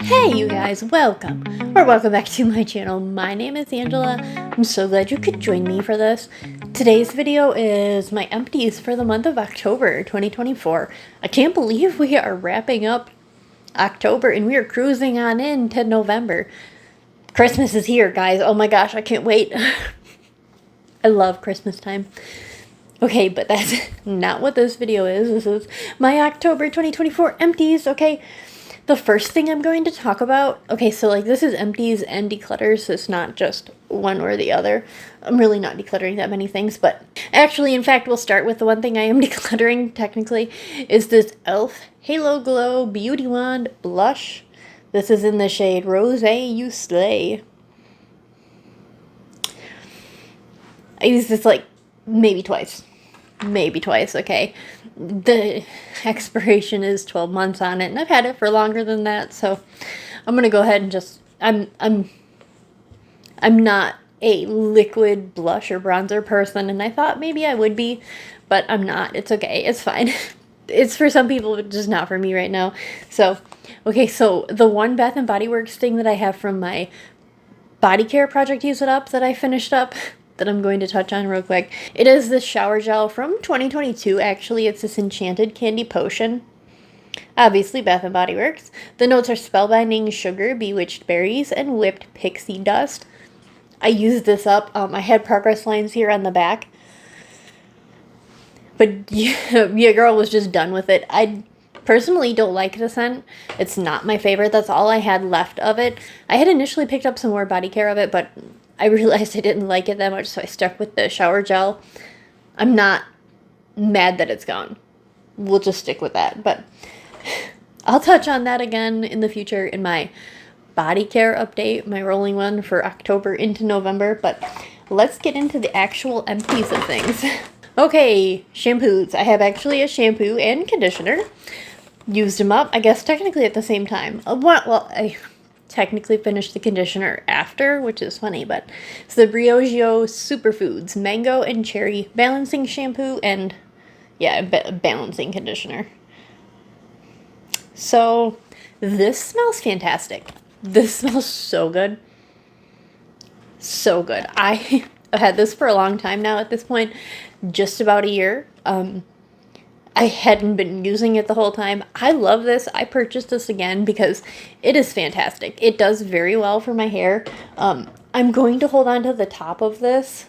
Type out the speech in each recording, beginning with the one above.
Hey you guys, welcome back to my channel. My name is Angela. I'm so glad you could join me for this. Today's video is my empties for the month of October 2024. I can't believe we are wrapping up October and we are cruising on into November. Christmas is here, guys. Oh my gosh, I can't wait. I love Christmas time. Okay, but that's not what this video is. This is my October 2024 empties, okay? The first thing I'm going to talk about, okay, so like this is empties and declutters, so it's not just one or the other. I'm really not decluttering that many things, but actually, in fact, we'll start with the one thing I am decluttering, technically, is this e.l.f. Halo Glow Beauty Wand Blush. This is in the shade Rosé You Slay. I used this like maybe twice, okay? The expiration is 12 months on it, and I've had it for longer than that, so I'm gonna go ahead and just, I'm not a liquid blush or bronzer person, and I thought maybe I would be, but I'm not. It's okay, it's fine. It's for some people, but just not for me right now. So, okay, so the one Bath & Body Works thing that I have from my body care project Use It Up that I finished up, that I'm going to touch on real quick. It is this shower gel from 2022, actually. It's this Enchanted Candy Potion. Obviously, Bath & Body Works. The notes are spellbinding sugar, bewitched berries, and whipped pixie dust. I used this up. I had progress lines here on the back. But your girl was just done with it. I personally don't like the scent. It's not my favorite. That's all I had left of it. I had initially picked up some more body care of it, but I realized I didn't like it that much, so I stuck with the shower gel. I'm not mad that it's gone. We'll just stick with that. But I'll touch on that again in the future in my body care update, my rolling one for October into November. But let's get into the actual empties of things. Okay, shampoos. I have actually a shampoo and conditioner. Used them up, I guess, technically at the same time. Well, I technically finished the conditioner after, which is funny, but it's the Briogeo Superfoods Mango and Cherry Balancing Shampoo and, yeah, balancing conditioner. So, this smells fantastic. This smells so good. So good. I have had this for a long time now at this point, just about a year. I hadn't been using it the whole time. I love this. I purchased this again because it is fantastic. It does very well for my hair. I'm going to hold on to the top of this.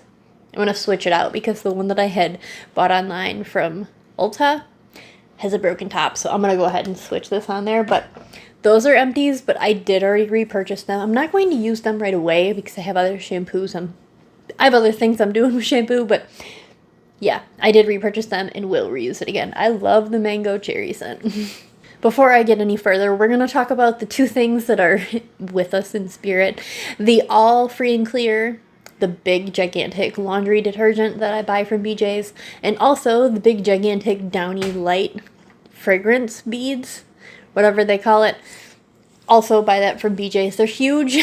I'm going to switch it out because the one that I had bought online from Ulta has a broken top. So I'm going to go ahead and switch this on there. But those are empties, but I did already repurchase them. I'm not going to use them right away because I have other shampoos. I have other things I'm doing with shampoo, but yeah, I did repurchase them and will reuse it again. I love the mango cherry scent. Before I get any further, we're going to talk about the two things that are with us in spirit. The all free and clear, the big gigantic laundry detergent that I buy from BJ's, and also the big gigantic Downy Light fragrance beads, whatever they call it. Also buy that from BJ's. They're huge.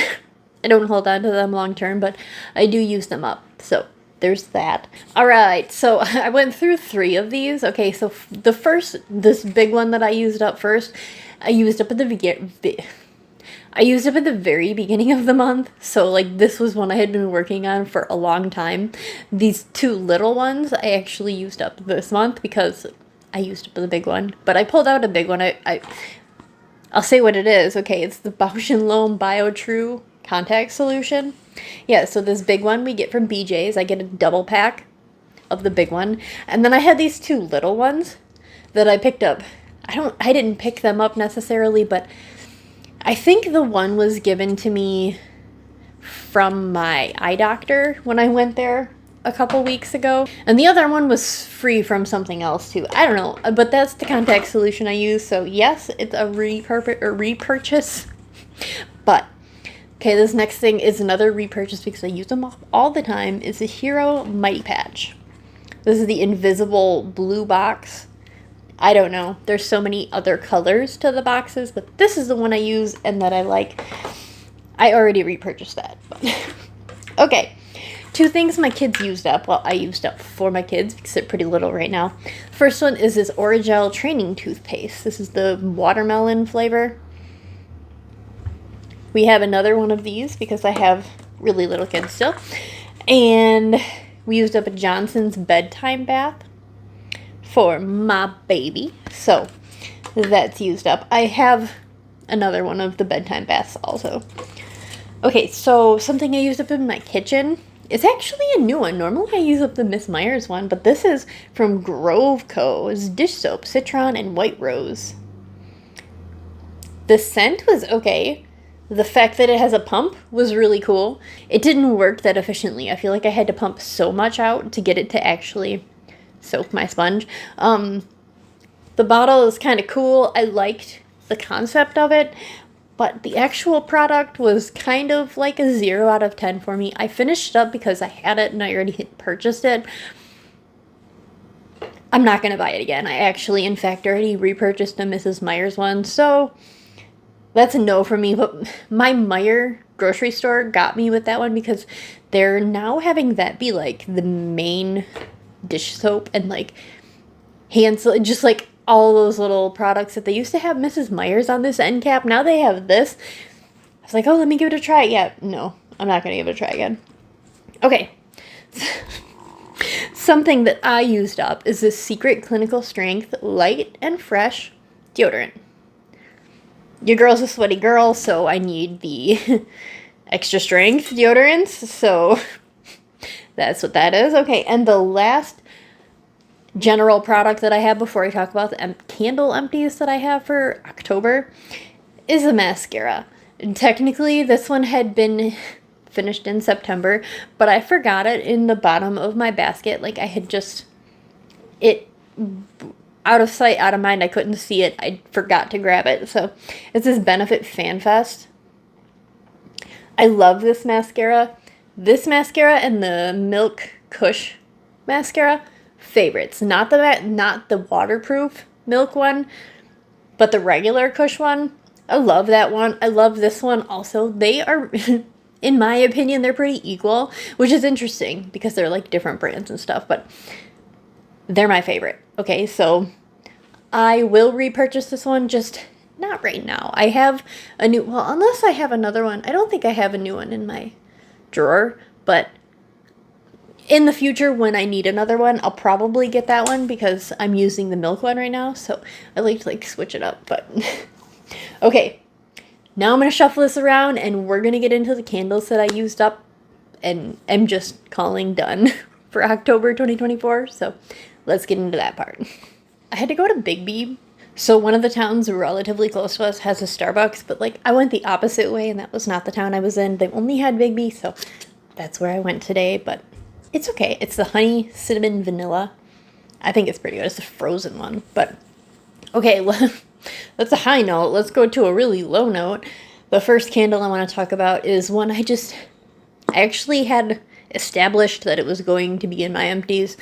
I don't hold on to them long term, but I do use them up. So there's that. All right, so I went through 3 of these. Okay, so the first, this big one that I used up first, I used up at the very beginning of the month. So like this was one I had been working on for a long time. These 2 little ones I actually used up this month because I used up the big one. But I pulled out a big one. I'll say what it is. Okay, it's the Bausch & Lomb Bio True Contact Solution. Yeah, so this big one we get from BJ's. I get a double pack of the big one. And then I had these 2 little ones that I picked up. I didn't pick them up necessarily, but I think the one was given to me from my eye doctor when I went there a couple weeks ago. And the other one was free from something else too. I don't know, but that's the contact solution I use. So yes, it's a repurchase. But okay, this next thing is another repurchase because I use them all the time. It's a Hero Mighty Patch. This is the invisible blue box. I don't know. There's so many other colors to the boxes, but this is the one I use and that I like. I already repurchased that. Okay, 2 things my kids used up. Well, I used up for my kids because they're pretty little right now. First one is this Orajel training toothpaste. This is the watermelon flavor. We have another one of these because I have really little kids still. And we used up a Johnson's bedtime bath for my baby. So that's used up. I have another one of the bedtime baths also. Okay, so something I used up in my kitchen is actually a new one. Normally I use up the Miss Myers one, but this is from Grove Co. It's dish soap, citron, and white rose. The scent was okay. The fact that it has a pump was really cool. It didn't work that efficiently. I feel like I had to pump so much out to get it to actually soak my sponge. The bottle is kind of cool. I liked the concept of it, but the actual product was kind of like a 0 out of 10 for me. I finished it up because I had it and I already had purchased it. I'm not going to buy it again. I actually, in fact, already repurchased a Mrs. Myers one, so that's a no for me. But my Meijer grocery store got me with that one because they're now having that be like the main dish soap and like hand soap, just like all those little products that they used to have Mrs. Myers on this end cap. Now they have this. I was like, oh, let me give it a try. Yeah, no, I'm not going to give it a try again. Okay. Something that I used up is this Secret Clinical Strength Light and Fresh deodorant. Your girl's a sweaty girl, so I need the extra strength deodorants. So that's what that is. Okay, and the last general product that I have before I talk about the candle empties that I have for October is a mascara. And technically, this one had been finished in September, but I forgot it in the bottom of my basket. Like I had just, it out of sight, out of mind. I couldn't see it. I forgot to grab it. So it's this Benefit Fan Fest. I love this mascara. This mascara and the Milk Kush mascara, favorites. Not the waterproof Milk one, but the regular Kush one. I love that one. I love this one also. They are, in my opinion, they're pretty equal, which is interesting because they're like different brands and stuff, but they're my favorite. Okay, so I will repurchase this one, just not right now. I have a new, well, unless I have another one. I don't think I have a new one in my drawer, but in the future when I need another one, I'll probably get that one because I'm using the Milk one right now, so I like to like switch it up, but okay. Now I'm going to shuffle this around and we're going to get into the candles that I used up and am just calling done for October 2024. So let's get into that part. I had to go to Bigby. So one of the towns relatively close to us has a Starbucks, but like I went the opposite way and that was not the town I was in. They only had Bigby, so that's where I went today, but it's okay. It's the honey cinnamon vanilla. I think it's pretty good. It's a frozen one, but okay. That's a high note. Let's go to a really low note. The first candle I want to talk about is one I actually had established that it was going to be in my empties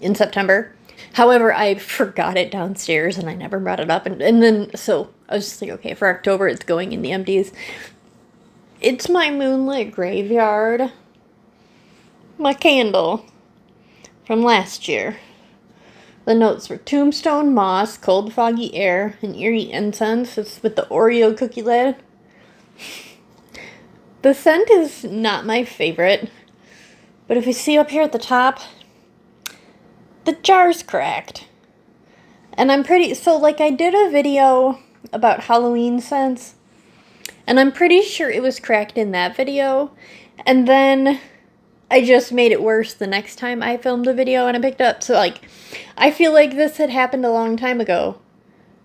in September. However, I forgot it downstairs and I never brought it up. And then, so I was just like, okay, for October, it's going in the empties. It's my Moonlit Graveyard. My candle from last year. The notes were tombstone moss, cold foggy air, and eerie incense. It's with the Oreo cookie lid. The scent is not my favorite, but if you see up here at the top, the jar's cracked. And I'm pretty, so like I did a video about Halloween scents, and I'm pretty sure it was cracked in that video, and then I just made it worse the next time I filmed a video and I picked up. So, like, I feel like this had happened a long time ago.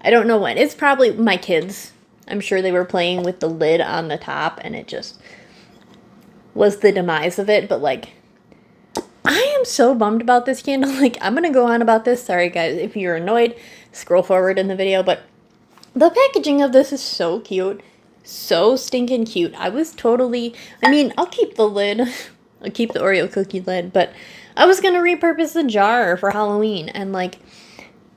I don't know when. It's probably my kids. I'm sure they were playing with the lid on the top and it just was the demise of it. But, like, I am so bummed about this candle. Like, I'm going to go on about this. Sorry, guys. If you're annoyed, scroll forward in the video. But the packaging of this is so cute. So stinking cute. I mean, I'll keep the lid. I'll keep the Oreo cookie lid, but I was going to repurpose the jar for Halloween, and, like,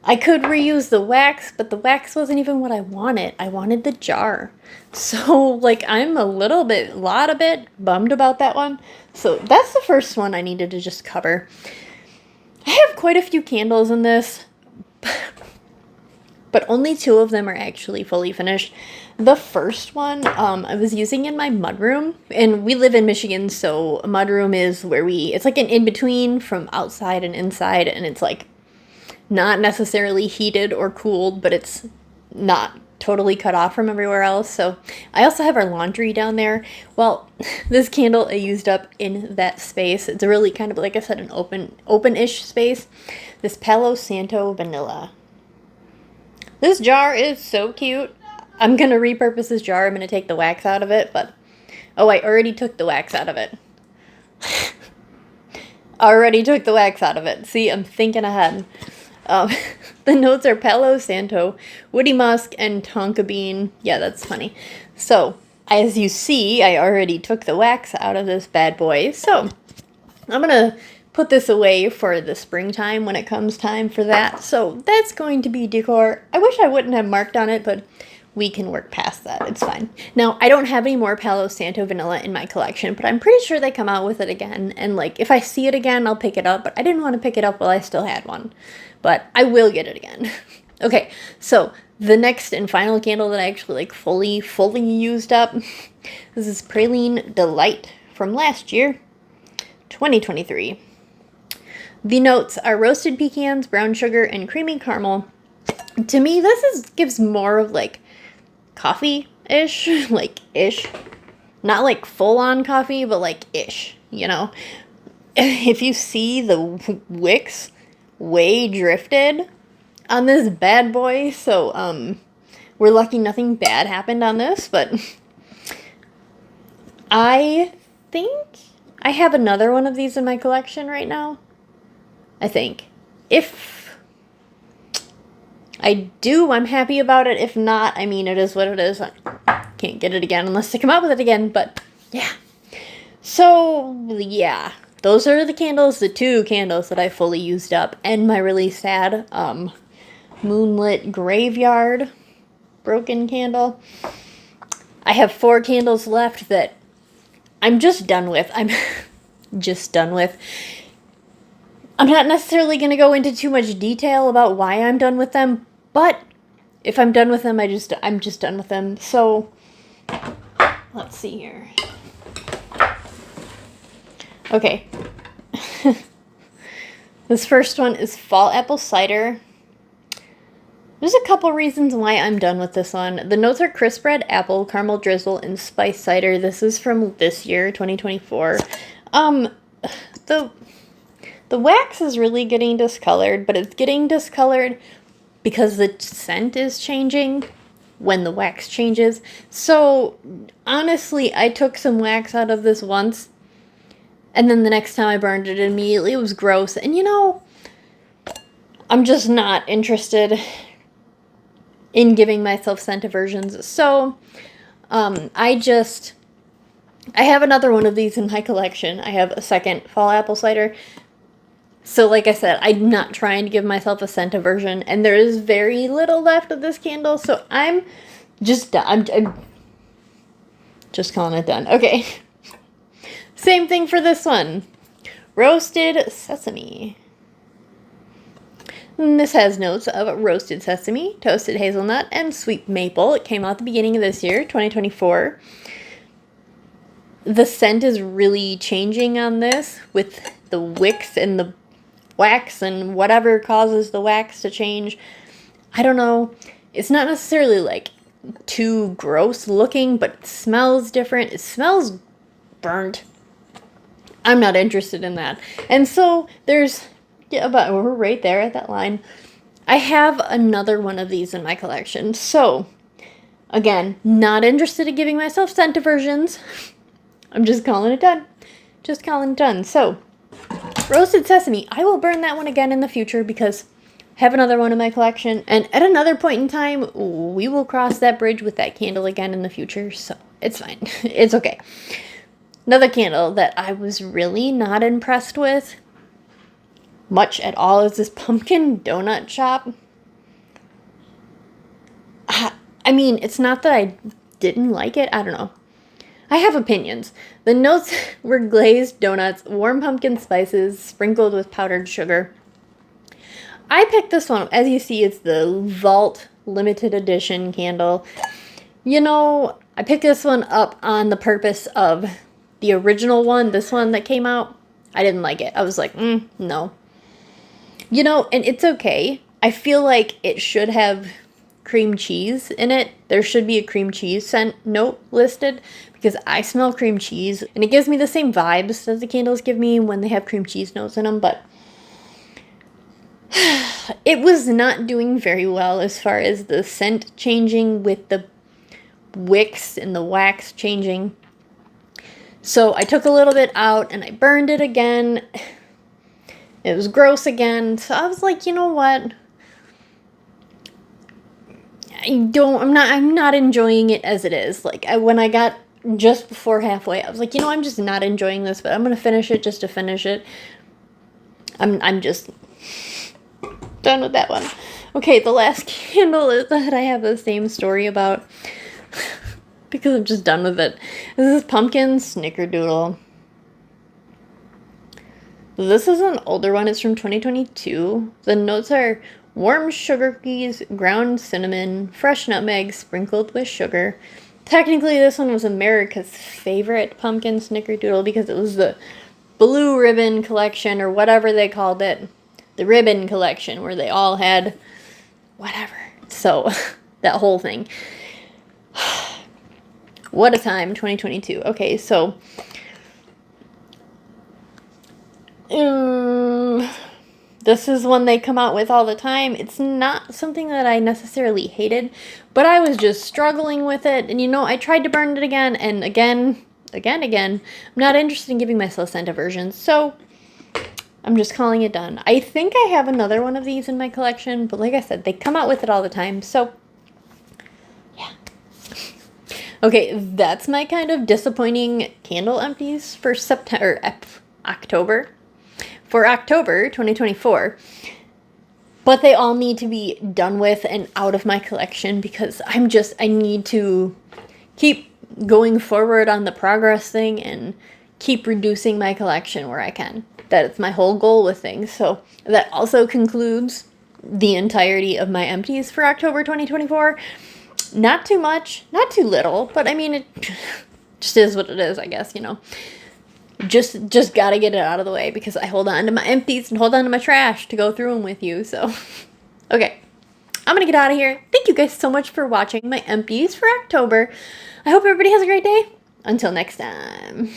I could reuse the wax, but the wax wasn't even what I wanted. I wanted the jar. So, like, I'm a bit bummed about that one. So, that's the first one I needed to just cover. I have quite a few candles in this, but only 2 of them are actually fully finished. The first one, I was using in my mudroom, and we live in Michigan, so a mudroom is where it's like an in-between from outside and inside, and it's like not necessarily heated or cooled, but it's not totally cut off from everywhere else. So I also have our laundry down there. Well, this candle I used up in that space. It's a really kind of, like I said, an open-ish space. This Palo Santo Vanilla. This jar is so cute. I'm going to repurpose this jar. I'm going to take the wax out of it, but... Oh, I already took the wax out of it. Already took the wax out of it. See, I'm thinking ahead. The notes are Palo Santo, Woody Musk, and Tonka Bean. Yeah, that's funny. So, as you see, I already took the wax out of this bad boy. So, I'm going to put this away for the springtime when it comes time for that. So, that's going to be decor. I wish I wouldn't have marked on it, but we can work past that. It's fine. Now, I don't have any more Palo Santo Vanilla in my collection, but I'm pretty sure they come out with it again. And, like, if I see it again, I'll pick it up. But I didn't want to pick it up while I still had one. But I will get it again. Okay, so the next and final candle that I actually, like, fully used up. This is Praline Delight from last year, 2023. The notes are roasted pecans, brown sugar, and creamy caramel. To me, this gives more of, like, coffee-ish, like, ish. Not, like, full-on coffee, but, like, ish, you know? If you see the wicks way drifted on this bad boy, so, we're lucky nothing bad happened on this, but I think I have another one of these in my collection right now. I think. If I do, I'm happy about it. If not, I mean, it is what it is. I can't get it again unless they come out with it again, but yeah. So, yeah. Those are the candles, the 2 candles that I fully used up, and my really sad, Moonlit Graveyard broken candle. I have 4 candles left that I'm just done with. I'm just done with. I'm not necessarily going to go into too much detail about why I'm done with them, but if I'm done with them, I'm just done with them. So, let's see here. Okay. This first one is Fall Apple Cider. There's a couple reasons why I'm done with this one. The notes are crisp red apple, caramel drizzle, and spice cider. This is from this year, 2024. The wax is really getting discolored, but it's getting discolored because the scent is changing when the wax changes. So, honestly, I took some wax out of this once, and then the next time I burned it immediately, it was gross. And, you know, I'm just not interested in giving myself scent aversions. So, I have another one of these in my collection. I have a second Fall Apple Cider. So, like I said, I'm not trying to give myself a scent aversion, and there is very little left of this candle, so I'm just done. I'm just calling it done. Okay. Same thing for this one. Roasted Sesame. And this has notes of roasted sesame, toasted hazelnut, and sweet maple. It came out at the beginning of this year, 2024. The scent is really changing on this with the wicks and the wax and whatever causes the wax to change. I don't know. It's not necessarily like too gross looking, but it smells different. It smells burnt. I'm not interested in that. And so there's, yeah, but we're right there at that line. I have another one of these in my collection. So, again, not interested in giving myself scent aversions. I'm just calling it done. Just calling it done. So, roasted sesame. I will burn that one again in the future because I have another one in my collection. And at another point in time, we will cross that bridge with that candle again in the future. So, it's fine. It's okay. Another candle that I was really not impressed with much at all is this pumpkin donut shop. I mean, it's not that I didn't like it. I don't know. I have opinions. The notes were glazed donuts, warm pumpkin spices, sprinkled with powdered sugar. I picked this one. As you see, it's the Vault limited edition candle. You know, I picked this one up on the purpose of the original one, this one that came out. I didn't like it. I was like, no. You know, and it's okay. I feel like it should have cream cheese in it. There should be a cream cheese scent note listed because I smell cream cheese and it gives me the same vibes as the candles give me when they have cream cheese notes in them, but it was not doing very well as far as the scent changing with the wicks and the wax changing. So I took a little bit out and I burned it again. It was gross again. So I was like, you know what? I'm not enjoying it as it is. Like when I got just before halfway, I was like, you know, I'm just not enjoying this, but I'm going to finish it just to finish it. I'm just done with that one. Okay, the last candle is that I have the same story about because I'm just done with it. This is Pumpkin Snickerdoodle. This is an older one. It's from 2022. The notes are warm sugar cookies, ground cinnamon, fresh nutmeg sprinkled with sugar. Technically, this one was America's favorite pumpkin snickerdoodle because it was the blue ribbon collection or whatever they called it. The ribbon collection where they all had whatever. So, that whole thing. What a time, 2022. Okay, so this is one they come out with all the time. It's not something that I necessarily hated, but I was just struggling with it. And you know, I tried to burn it again and again. I'm not interested in giving myself scent aversion, so I'm just calling it done. I think I have another one of these in my collection, but like I said, they come out with it all the time, so yeah. Okay, that's my kind of disappointing candle empties for October. For October 2024. But they all need to be done with and out of my collection because I need to keep going forward on the progress thing and keep reducing my collection where I can. That's my whole goal with things. So that also concludes the entirety of my empties for October 2024. Not too much, not too little, but I mean, it just is what it is, I guess, you know. Just gotta get it out of the way because I hold on to my empties and hold on to my trash to go through them with you, so. Okay, I'm gonna get out of here. Thank you guys so much for watching my empties for October. I hope everybody has a great day. Until next time.